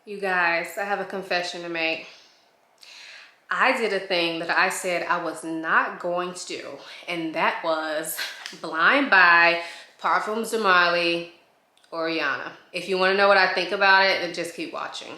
You guys, I have a confession to make. I did a thing that I said I was not going to do, and that was blind buy Parfums de Marly Oriana. If you want to know what I think about it, then just keep watching.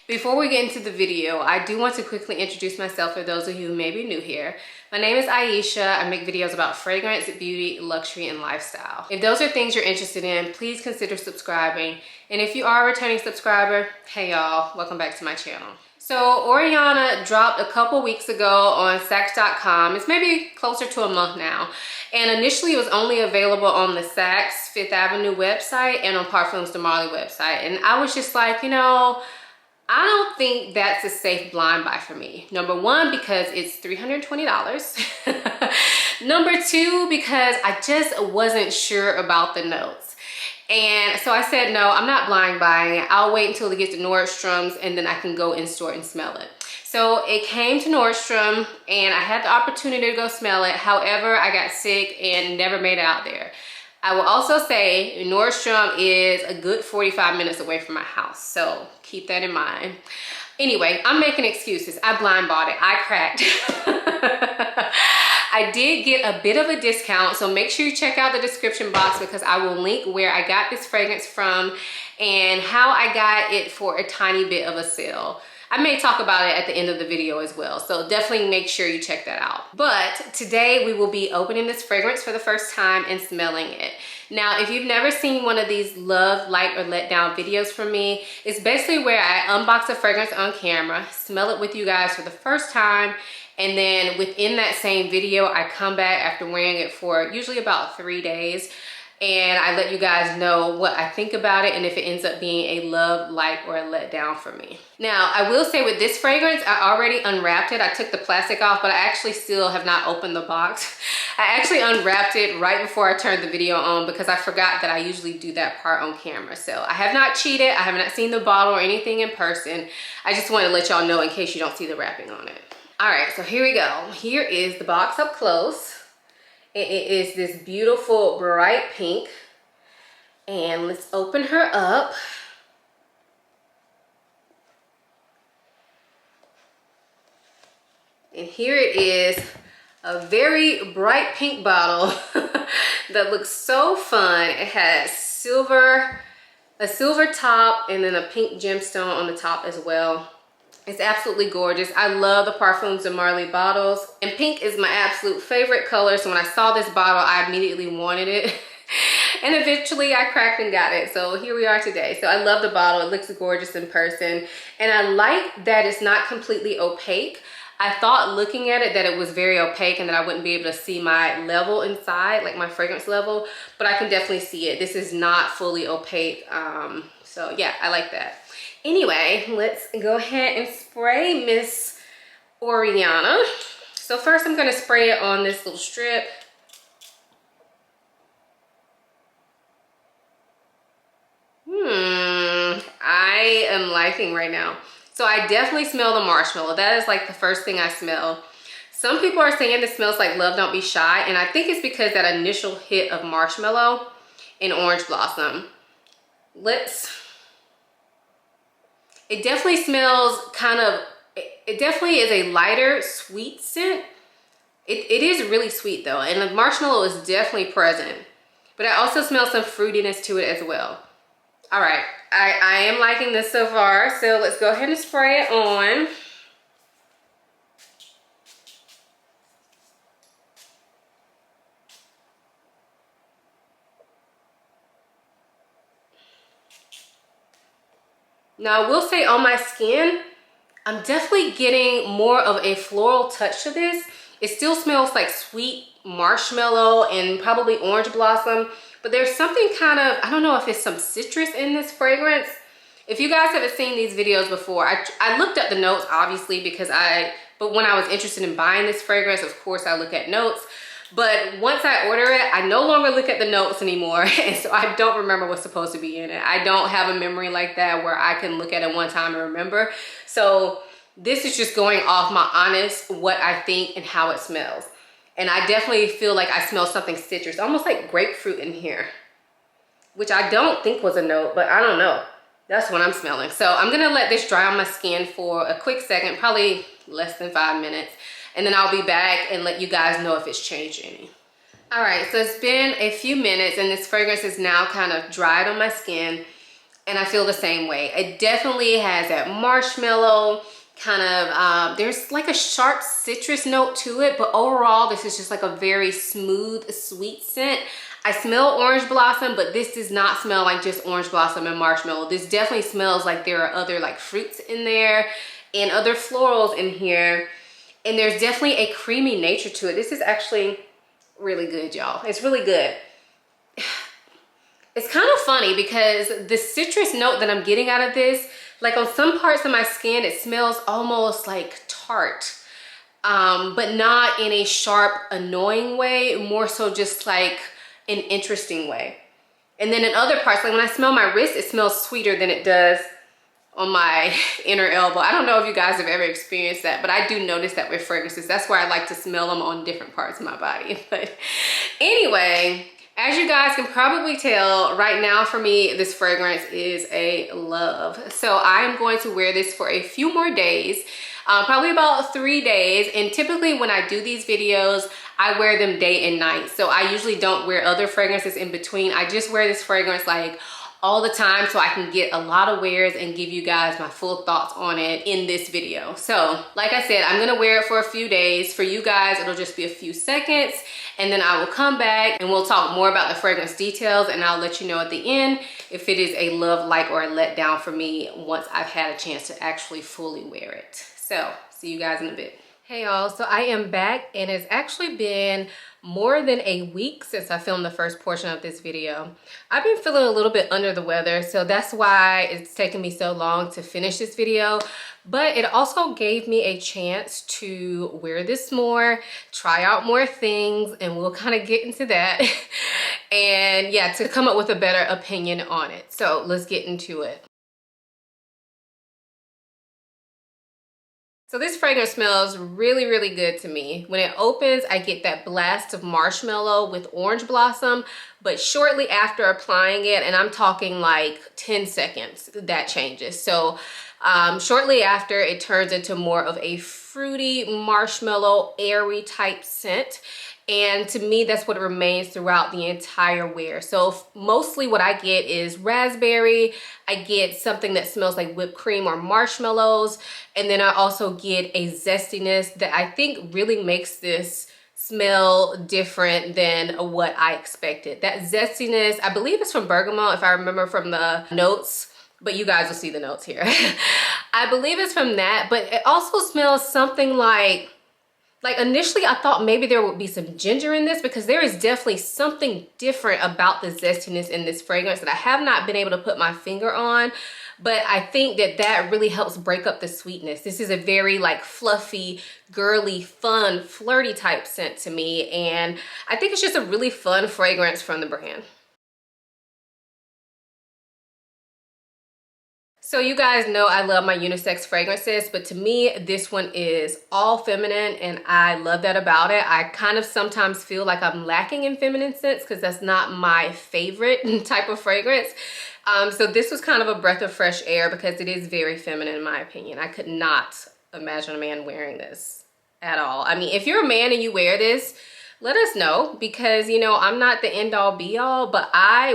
Before we get into the video, I do want to quickly introduce myself for those of you who may be new here. My name is Ayesha. I make videos about fragrance, beauty, luxury, and lifestyle. If those are things you're interested in, please consider subscribing. And if you are a returning subscriber, hey y'all, welcome back to my channel. So Oriana dropped a couple weeks ago on Saks.com. It's maybe closer to a month now. And initially it was only available on the Saks Fifth Avenue website and on Parfums de Marly website. And I was just like, you know, I don't think that's a safe blind buy for me. Number one, because it's $320. Number two, because I just wasn't sure about the notes. And so I said, no, I'm not blind buying it. I'll wait until it gets to Nordstrom's and then I can go in store and smell it. So it came to Nordstrom and I had the opportunity to go smell it. However, I got sick and never made it out there. I will also say Nordstrom is a good 45 minutes away from my house, so keep that in mind. Anyway, I'm making excuses. I blind bought it. I cracked. I did get a bit of a discount, so make sure you check out the description box because I will link where I got this fragrance from and how I got it for a tiny bit of a sale. I may talk about it at the end of the video as well, so definitely make sure you check that out. But today we will be opening this fragrance for the first time and smelling it. Now, if you've never seen one of these love, like, or let down videos from me, it's basically where I unbox a fragrance on camera, smell it with you guys for the first time, and then within that same video, I come back after wearing it for usually about 3 days, and I let you guys know what I think about it and if it ends up being a love, like, or a letdown for me. Now, I will say with this fragrance, I already unwrapped it. I took the plastic off, but I actually still have not opened the box. I actually unwrapped it right before I turned the video on because I forgot that I usually do that part on camera. So I have not cheated. I have not seen the bottle or anything in person. I just want to let y'all know in case you don't see the wrapping on it. All right, so here we go. Here is the box up close. It is this beautiful bright pink. And let's open her up. And here it is, a very bright pink bottle that looks so fun. It has a silver top and then a pink gemstone on the top as well. It's absolutely gorgeous. I love the Parfums de Marly bottles, and pink is my absolute favorite color. So when I saw this bottle, I immediately wanted it. And eventually I cracked and got it. So here we are today. So I love the bottle. It looks gorgeous in person. And I like that it's not completely opaque. I thought looking at it that it was very opaque and that I wouldn't be able to see my level inside, like my fragrance level, but I can definitely see it. This is not fully opaque. So yeah, I like that. Anyway, let's go ahead and spray Miss Oriana. So first I'm gonna spray it on this little strip. I am liking right now. So I definitely smell the marshmallow. That is like the first thing I smell. Some people are saying this smells like Love Don't Be Shy, and I think it's because that initial hit of marshmallow and orange blossom. It definitely smells kind of, it definitely is a lighter sweet scent. It is really sweet though, and the marshmallow is definitely present. But I also smell some fruitiness to it as well. All right, I am liking this so far, so let's go ahead and spray it on. Now I will say on my skin, I'm definitely getting more of a floral touch to this. It still smells like sweet marshmallow and probably orange blossom, but there's something kind of, I don't know if it's some citrus in this fragrance. If you guys haven't seen these videos before, I looked up the notes obviously but when I was interested in buying this fragrance, of course I look at notes. But once I order it, I no longer look at the notes anymore. And so I don't remember what's supposed to be in it. I don't have a memory like that where I can look at it one time and remember. So This is just going off my honest, what I think and how it smells. And I definitely feel like I smell something citrus, almost like grapefruit in here, which I don't think was a note, but I don't know. That's what I'm smelling. So I'm gonna let this dry on my skin for a quick second, probably less than 5 minutes. And then I'll be back and let you guys know if it's changed any. All right, so it's been a few minutes and this fragrance is now kind of dried on my skin, and I feel the same way. It definitely has that marshmallow kind of, there's like a sharp citrus note to it, but overall this is just like a very smooth, sweet scent. I smell orange blossom, but this does not smell like just orange blossom and marshmallow. This definitely smells like there are other like fruits in there and other florals in here. And there's definitely a creamy nature to it. This is actually really good, y'all. It's really good. It's kind of funny because the citrus note that I'm getting out of this, like on some parts of my skin, it smells almost like tart, but not in a sharp, annoying way, more so just like an interesting way. And then in other parts, like when I smell my wrist, it smells sweeter than it does on my inner elbow. I don't know if you guys have ever experienced that, but I do notice that with fragrances. That's why I like to smell them on different parts of my body. But anyway, as you guys can probably tell, right now for me, this fragrance is a love. So I'm going to wear this for a few more days, probably about 3 days. And typically when I do these videos, I wear them day and night. So I usually don't wear other fragrances in between. I just wear this fragrance like all the time so I can get a lot of wears and give you guys my full thoughts on it in this video. So like I said, I'm gonna wear it for a few days. For you guys, it'll just be a few seconds, and then I will come back and we'll talk more about the fragrance details, and I'll let you know at the end if it is a love, like, or a letdown for me once I've had a chance to actually fully wear it. So see you guys in a bit. Hey y'all, so I am back, and it's actually been more than a week since I filmed the first portion of this video. I've been feeling a little bit under the weather, so that's why it's taken me so long to finish this video. But it also gave me a chance to wear this more, try out more things, and we'll kind of get into that. And yeah, to come up with a better opinion on it. So let's get into it. So this fragrance smells really, really good to me. When it opens, I get that blast of marshmallow with orange blossom, but shortly after applying it, and I'm talking like 10 seconds, that changes. So shortly after, it turns into more of a fruity, marshmallow, airy type scent. And to me, that's what remains throughout the entire wear. So mostly what I get is raspberry. I get something that smells like whipped cream or marshmallows. And then I also get a zestiness that I think really makes this smell different than what I expected. That zestiness, I believe it's from bergamot, if I remember from the notes, but you guys will see the notes here. I believe it's from that, but it also smells something like initially I thought maybe there would be some ginger in this, because there is definitely something different about the zestiness in this fragrance that I have not been able to put my finger on. But I think that that really helps break up the sweetness. This is a very like fluffy, girly, fun, flirty type scent to me. And I think it's just a really fun fragrance from the brand. So you guys know I love my unisex fragrances, but to me, this one is all feminine, and I love that about it. I kind of sometimes feel like I'm lacking in feminine scents because that's not my favorite type of fragrance. So this was kind of a breath of fresh air because it is very feminine in my opinion. I could not imagine a man wearing this at all. I mean, if you're a man and you wear this, let us know, because you know, I'm not the end all be all, but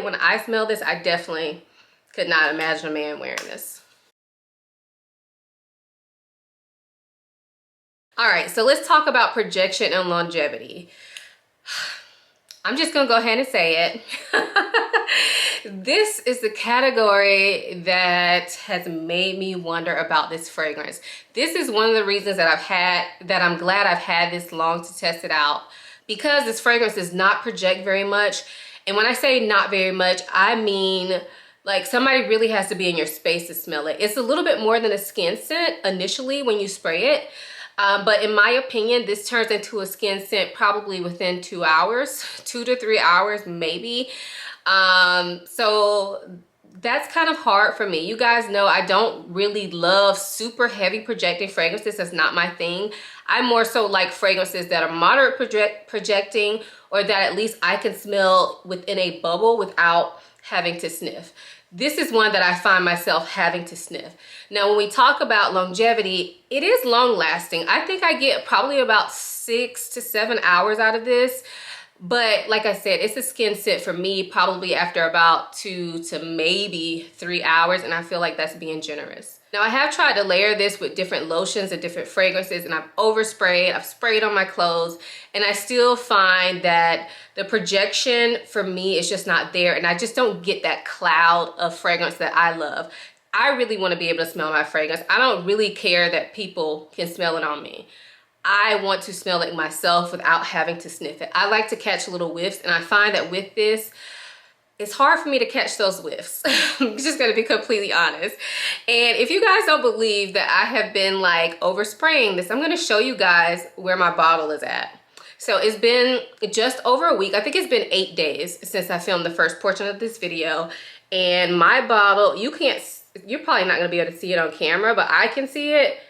when I smell this, I definitely could not imagine a man wearing this. All right, so let's talk about projection and longevity. I'm just gonna go ahead and say it. This is the category that has made me wonder about this fragrance. This is one of the reasons that I'm glad I've had this long to test it out, because this fragrance does not project very much. And when I say not very much, I mean like somebody really has to be in your space to smell it. It's a little bit more than a skin scent initially when you spray it. But in my opinion, this turns into a skin scent probably within 2 hours, 2 to 3 hours maybe. So that's kind of hard for me. You guys know I don't really love super heavy projecting fragrances. That's not my thing. I more so like fragrances that are moderate projecting, or that at least I can smell within a bubble without having to sniff. This is one that I find myself having to sniff. Now, when we talk about longevity, it is long lasting. I think I get probably about 6 to 7 hours out of this. But like I said, it's a skin scent for me probably after about 2 to maybe 3 hours, and I feel like that's being generous. Now, I have tried to layer this with different lotions and different fragrances, and I've oversprayed, I've sprayed on my clothes, and I still find that the projection for me is just not there, and I just don't get that cloud of fragrance that I love. I really want to be able to smell my fragrance. I don't really care that people can smell it on me. I want to smell it myself without having to sniff it. I like to catch little whiffs, and I find that with this, it's hard for me to catch those whiffs. I'm just gonna be completely honest. And if you guys don't believe that I have been like overspraying this, I'm gonna show you guys where my bottle is at. So it's been just over a week. I think it's been 8 days since I filmed the first portion of this video. And my bottle, you're probably not gonna be able to see it on camera, but I can see it.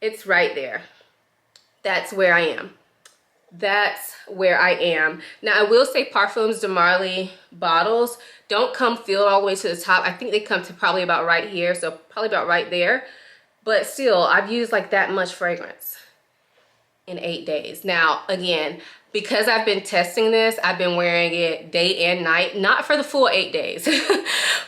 It's right there. That's where I am. That's where I am. Now, I will say Parfums de Marly bottles don't come filled all the way to the top. I think they come to probably about right here, so probably about right there. But still, I've used like that much fragrance in 8 days. Now, again, because I've been testing this, I've been wearing it day and night, not for the full 8 days,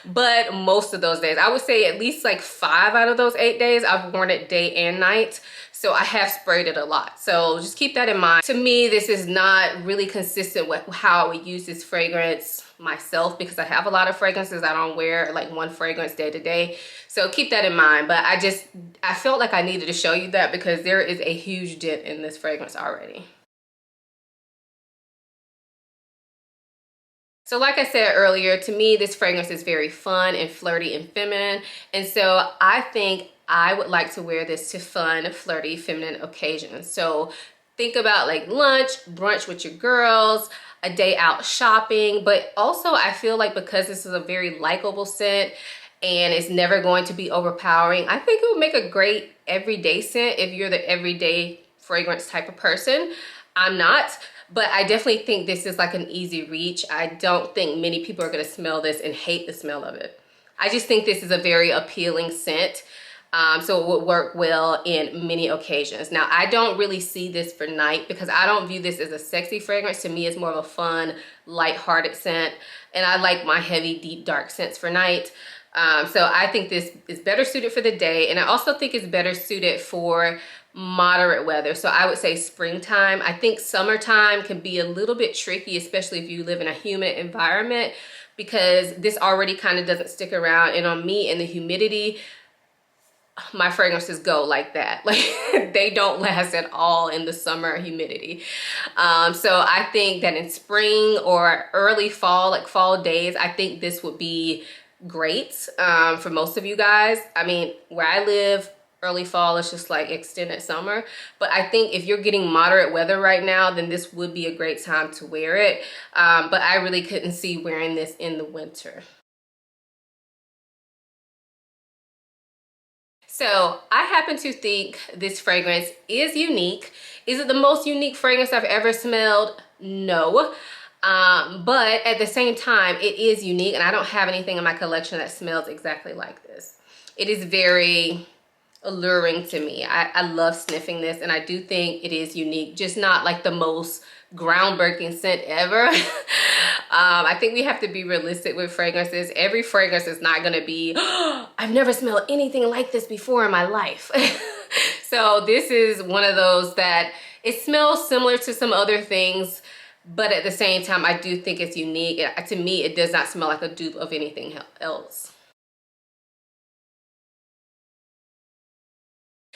but most of those days. I would say at least like 5 out of those 8 days, I've worn it day and night. So I have sprayed it a lot. So just keep that in mind. To me, this is not really consistent with how I would use this fragrance myself, because I have a lot of fragrances. I don't wear like one fragrance day to day. So keep that in mind. But I felt like I needed to show you that because there is a huge dent in this fragrance already. So like I said earlier, to me, this fragrance is very fun and flirty and feminine. And so I think I would like to wear this to fun, flirty, feminine occasions. So think about like lunch, brunch with your girls, a day out shopping. But also I feel like because this is a very likable scent and it's never going to be overpowering, I think it would make a great everyday scent if you're the everyday fragrance type of person. I'm not, but I definitely think this is like an easy reach. I don't think many people are gonna smell this and hate the smell of it. I just think this is a very appealing scent. So it would work well in many occasions. Now, I don't really see this for night because I don't view this as a sexy fragrance. To me, it's more of a fun, light-hearted scent. And I like my heavy, deep, dark scents for night. So I think this is better suited for the day. And I also think it's better suited for moderate weather. So I would say springtime. I think summertime can be a little bit tricky, especially if you live in a humid environment, because this already kind of doesn't stick around. And on me, in the humidity, my fragrances go like that. Like they don't last at all in the summer humidity. So I think that in spring or early fall, like fall days, I think this would be great for most of you guys. I mean, where I live, early fall is just like extended summer. But I think if you're getting moderate weather right now, then this would be a great time to wear it. But I really couldn't see wearing this in the winter. So I happen to think this fragrance is unique. Is it the most unique fragrance I've ever smelled? No. But at the same time, it is unique, and I don't have anything in my collection that smells exactly like this. It is very alluring to me. I love sniffing this, and I do think it is unique, just not like the most groundbreaking scent ever. I think we have to be realistic with fragrances. Every fragrance is not gonna be, oh, I've never smelled anything like this before in my life. So this is one of those that it smells similar to some other things, but at the same time, I do think it's unique. To me, it does not smell like a dupe of anything else.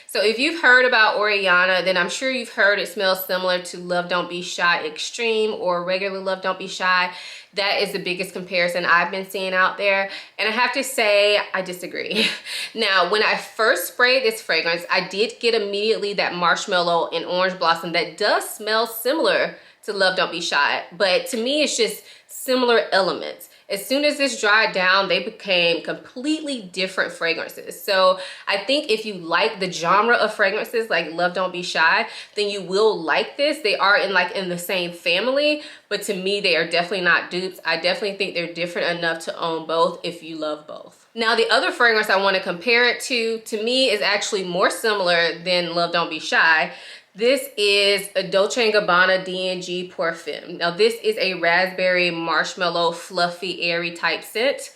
So if you've heard about Oriana, then I'm sure you've heard it smells similar to Love Don't Be Shy Extreme or regular Love Don't Be Shy. That is the biggest comparison I've been seeing out there. And I have to say, I disagree. Now, when I first sprayed this fragrance, I did get immediately that marshmallow and orange blossom that does smell similar to Love Don't Be Shy. But to me, it's just similar elements. As soon as this dried down, they became completely different fragrances. So I think if you like the genre of fragrances like Love Don't Be Shy, then you will like this. They are in the same family, but to me, they are definitely not dupes. I definitely think they're different enough to own both if you love both. Now, the other fragrance I want to compare it to me, is actually more similar than Love Don't Be Shy. This is a Dolce & Gabbana D&G Parfum. Now, this is a raspberry, marshmallow, fluffy, airy type scent,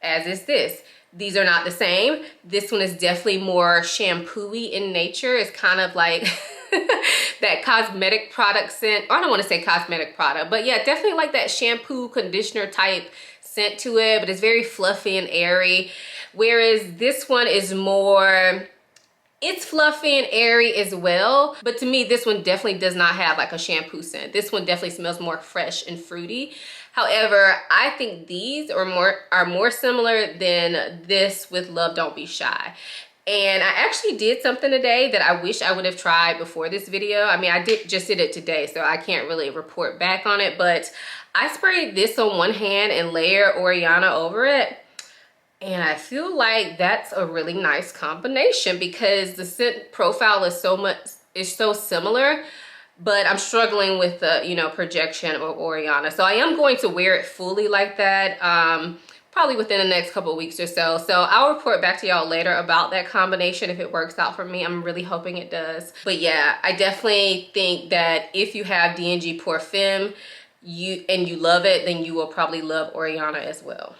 as is this. These are not the same. This one is definitely more shampoo-y in nature. It's kind of like that cosmetic product scent. I don't want to say cosmetic product, but yeah, definitely like that shampoo, conditioner type scent to it, but it's very fluffy and airy. Whereas this one is more... It's fluffy and airy as well, but to me, this one definitely does not have like a shampoo scent. This one definitely smells more fresh and fruity. However, I think these are more similar than this with Love Don't Be Shy. And I actually did something today that I wish I would have tried before this video. I mean, I just did it today, so I can't really report back on it, but I sprayed this on one hand and layered Oriana over it. And I feel like that's a really nice combination because the scent profile is so similar, but I'm struggling with the, you know, projection of Oriana. So I am going to wear it fully like that, probably within the next couple of weeks or so. So I'll report back to y'all later about that combination if it works out for me. I'm really hoping it does. But yeah, I definitely think that if you have D&G Parfum and you love it, then you will probably love Oriana as well.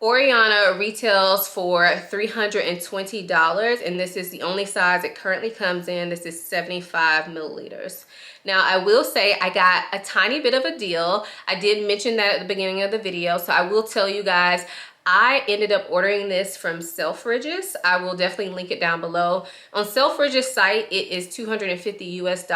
Oriana retails for $320, and this is the only size it currently comes in. This is 75 milliliters. Now, I will say I got a tiny bit of a deal. I did mention that at the beginning of the video, so I will tell you guys, I ended up ordering this from Selfridges. I will definitely link it down below. On Selfridges' site, it is $250 US,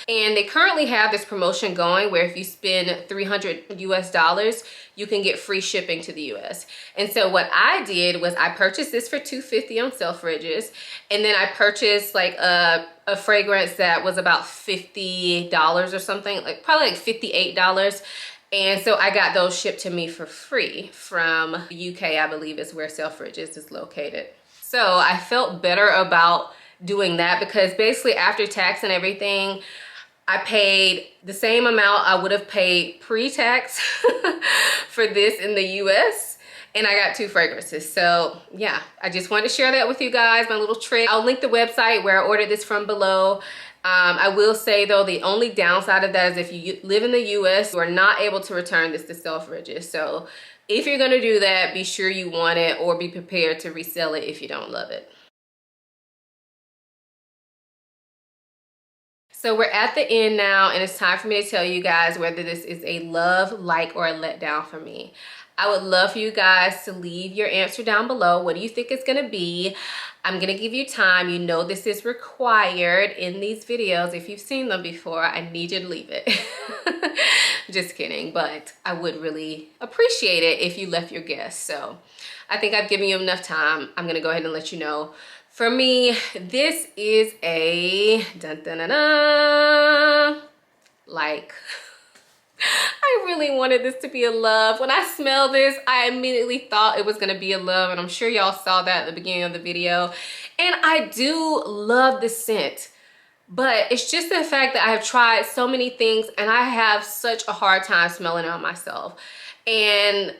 and they currently have this promotion going where if you spend $300 US, you can get free shipping to the US. And so what I did was I purchased this for $250 on Selfridges, and then I purchased like a fragrance that was about $50 or something, like probably like $58. And so I got those shipped to me for free from the UK, I believe is where Selfridges is located. So I felt better about doing that because basically after tax and everything, I paid the same amount I would have paid pre-tax for this in the US. And I got 2 fragrances. So yeah, I just wanted to share that with you guys, my little trick. I'll link the website where I ordered this from below. I will say though, the only downside of that is if you live in the US, you are not able to return this to Selfridges. So if you're gonna do that, be sure you want it or be prepared to resell it if you don't love it. So we're at the end now, and it's time for me to tell you guys whether this is a love, like, or a letdown for me. I would love for you guys to leave your answer down below. What do you think it's gonna be? I'm gonna give you time. You know this is required in these videos. If you've seen them before, I need you to leave it. Just kidding, but I would really appreciate it if you left your guess. So I think I've given you enough time. I'm gonna go ahead and let you know. For me, this is a like, I really wanted this to be a love. When I smelled this, I immediately thought it was gonna be a love, and I'm sure y'all saw that at the beginning of the video. And I do love the scent, but it's just the fact that I have tried so many things and I have such a hard time smelling it on myself. And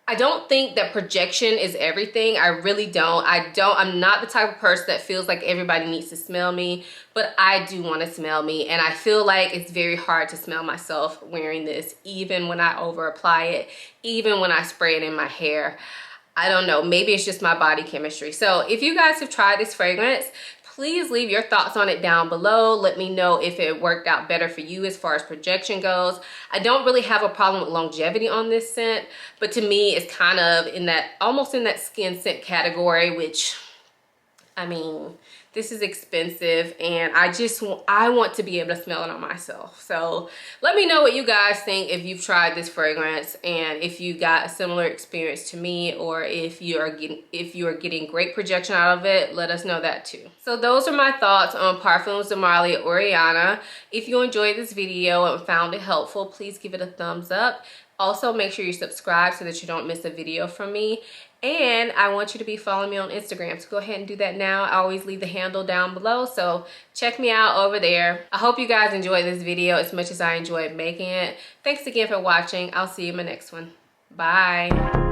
I don't think that projection is everything. I really don't. I'm not the type of person that feels like everybody needs to smell me, but I do want to smell me. And I feel like it's very hard to smell myself wearing this, even when I over apply it, even when I spray it in my hair. I don't know, maybe it's just my body chemistry. So if you guys have tried this fragrance, please leave your thoughts on it down below. Let me know if it worked out better for you as far as projection goes. I don't really have a problem with longevity on this scent, but to me it's kind of in that, almost in that skin scent category, which I mean, this is expensive and I want to be able to smell it on myself. So let me know what you guys think if you've tried this fragrance and if you got a similar experience to me, or if you are getting great projection out of it. Let us know that too. So those are my thoughts on Parfums de Marly Oriana. If you enjoyed this video and found it helpful, please give it a thumbs up. Also, make sure you subscribe so that you don't miss a video from me. And I want you to be following me on Instagram, so go ahead and do that now. I always leave the handle down below, so check me out over there. I hope you guys enjoyed this video as much as I enjoyed making it. Thanks again for watching. I'll see you in my next one. Bye.